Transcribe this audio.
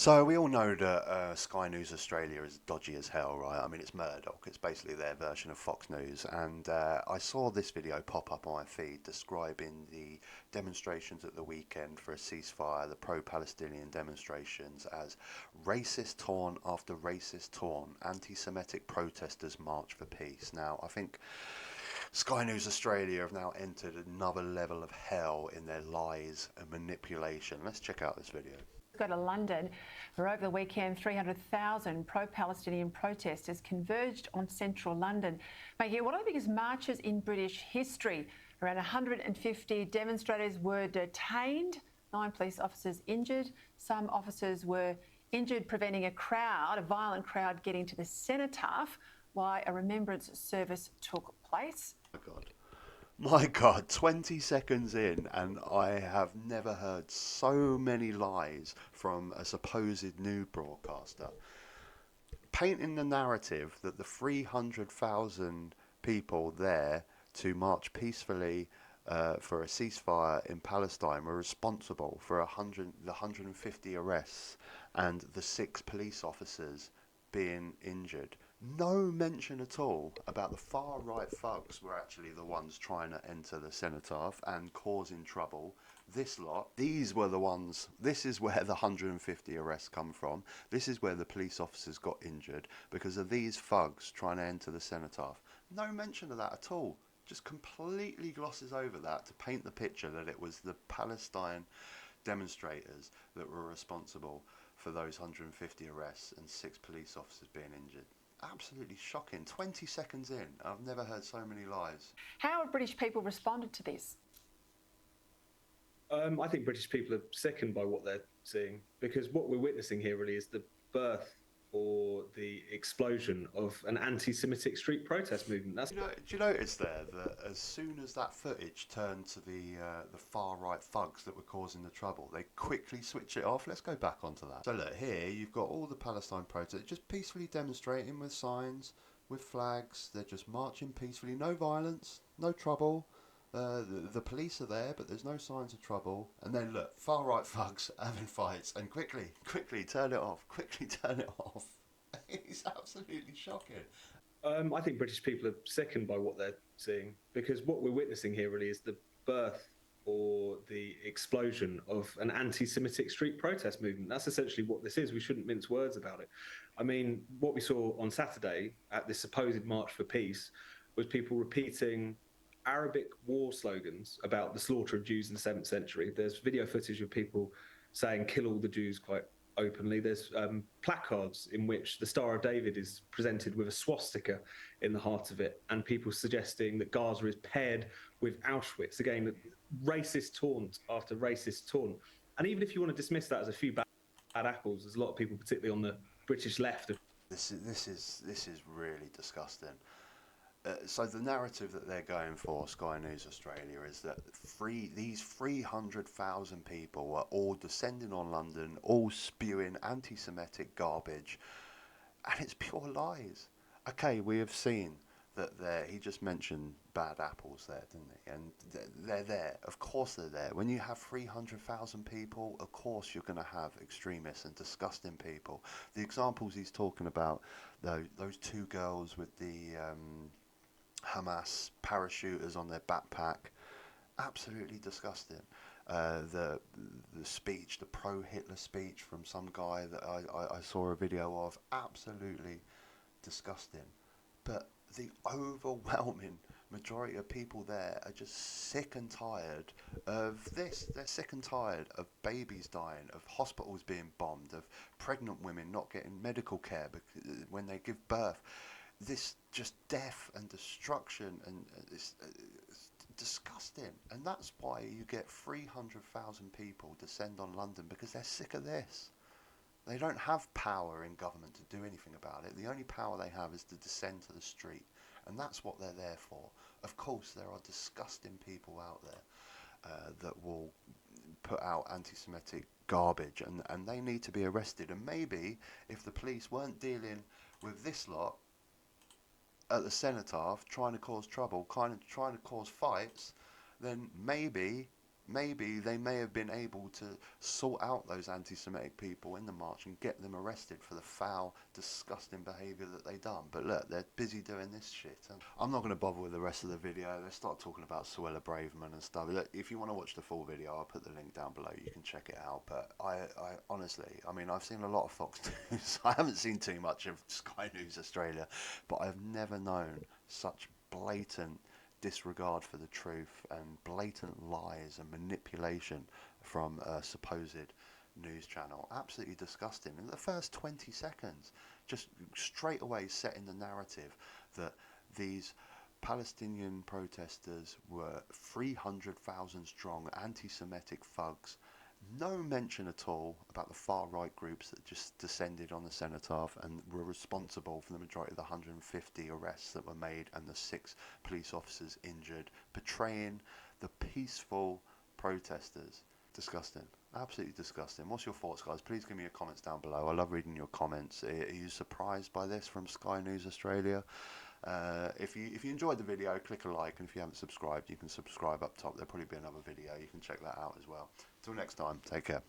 So we all know that Sky News Australia is dodgy as hell, right? I mean, it's Murdoch. It's basically their version of Fox News. And I saw this video pop up on my feed describing the demonstrations at the weekend for a ceasefire, the pro-Palestinian demonstrations, as racist torn after racist torn. Anti-Semitic protesters march for peace. Now, I think Sky News Australia have now entered another level of hell in their lies and manipulation. Let's check out this video. Go to London, where over the weekend 300,000 pro-Palestinian protesters converged on central London, making it one of the biggest marches in British history. Around 150 demonstrators were detained, 9 police officers injured. Some officers were injured, preventing a violent crowd, getting to the cenotaph while a remembrance service took place. Oh God. My God, 20 seconds in, and I have never heard so many lies from a supposed new broadcaster. Painting the narrative that the 300,000 people there to march peacefully for a ceasefire in Palestine were responsible for the 150 arrests and the 6 police officers being injured. No mention at all about the far right thugs were actually the ones trying to enter the cenotaph and causing trouble. This lot, these were the ones, this is where the 150 arrests come from. This is where the police officers got injured because of these thugs trying to enter the cenotaph. No mention of that at all. Just completely glosses over that to paint the picture that it was the Palestine demonstrators that were responsible for those 150 arrests and 6 police officers being injured. Absolutely shocking. 20 seconds in, I've never heard so many lies. How have British people responded to this? I think British people are sickened by what they're seeing, because what we're witnessing here really is the birth or the explosion of an anti-Semitic street protest movement. Do you notice there that as soon as that footage turned to the far right thugs that were causing the trouble, they quickly switch it off? Let's go back onto that. So look, here you've got all the Palestine protesters just peacefully demonstrating with signs, with flags. They're just marching peacefully, no violence, no trouble. The police are there, but there's no signs of trouble. And then look, far right thugs having fights, and quickly turn it off, quickly turn it off. It's absolutely shocking. I think British people are sickened by what they're seeing, because what we're witnessing here really is the birth or the explosion of an anti-Semitic street protest movement. That's essentially what this is. We shouldn't mince words about it. I mean, what we saw on Saturday at this supposed March for Peace was people repeating Arabic war slogans about the slaughter of Jews in the 7th century. There's video footage of people saying "kill all the Jews" quite openly. There's placards in which the Star of David is presented with a swastika in the heart of it, and people suggesting that Gaza is paired with Auschwitz. Again, racist taunt after racist taunt. And even if you want to dismiss that as a few bad apples, there's a lot of people, particularly on the British left. This is really disgusting. So the narrative that they're going for, Sky News Australia, is that these 300,000 people were all descending on London, all spewing anti-Semitic garbage, and it's pure lies. Okay, we have seen that he just mentioned bad apples there, didn't he? And they're there. Of course they're there. When you have 300,000 people, of course you're going to have extremists and disgusting people. The examples he's talking about, though, those 2 girls with the Hamas parachuters on their backpack, absolutely disgusting. The speech, the pro-Hitler speech from some guy that I saw a video of, absolutely disgusting. But the overwhelming majority of people there are just sick and tired of this. They're sick and tired of babies dying, of hospitals being bombed, of pregnant women not getting medical care when they give birth. This just death and destruction, and it's disgusting. And that's why you get 300,000 people descend on London, because they're sick of this. They don't have power in government to do anything about it. The only power they have is to descend to the street, and that's what they're there for. Of course, there are disgusting people out there that will put out anti-Semitic garbage, and they need to be arrested. And maybe if the police weren't dealing with this lot at the cenotaph, trying to cause trouble, trying to cause fights, then maybe maybe they may have been able to sort out those anti-Semitic people in the march and get them arrested for the foul, disgusting behaviour that they done. But look, they're busy doing this shit. And I'm not going to bother with the rest of the video. They start talking about Suella Braverman and stuff. Look, if you want to watch the full video, I'll put the link down below. You can check it out. But I honestly, I mean, I've seen a lot of Fox News. I haven't seen too much of Sky News Australia, but I've never known such blatant disregard for the truth and blatant lies and manipulation from a supposed news channel. Absolutely disgusting. In the first 20 seconds, just straight away setting the narrative that these Palestinian protesters were 300,000 strong anti-Semitic thugs. No mention at all about the far-right groups that just descended on the cenotaph and were responsible for the majority of the 150 arrests that were made and the 6 police officers injured, betraying the peaceful protesters. Disgusting. Absolutely disgusting. What's your thoughts, guys? Please give me your comments down below. I love reading your comments. Are you surprised by this from Sky News Australia? If you enjoyed the video, click a like, and if you haven't subscribed, you can subscribe up top. There'll probably be another video. You can check that out as well. Until next time, take care.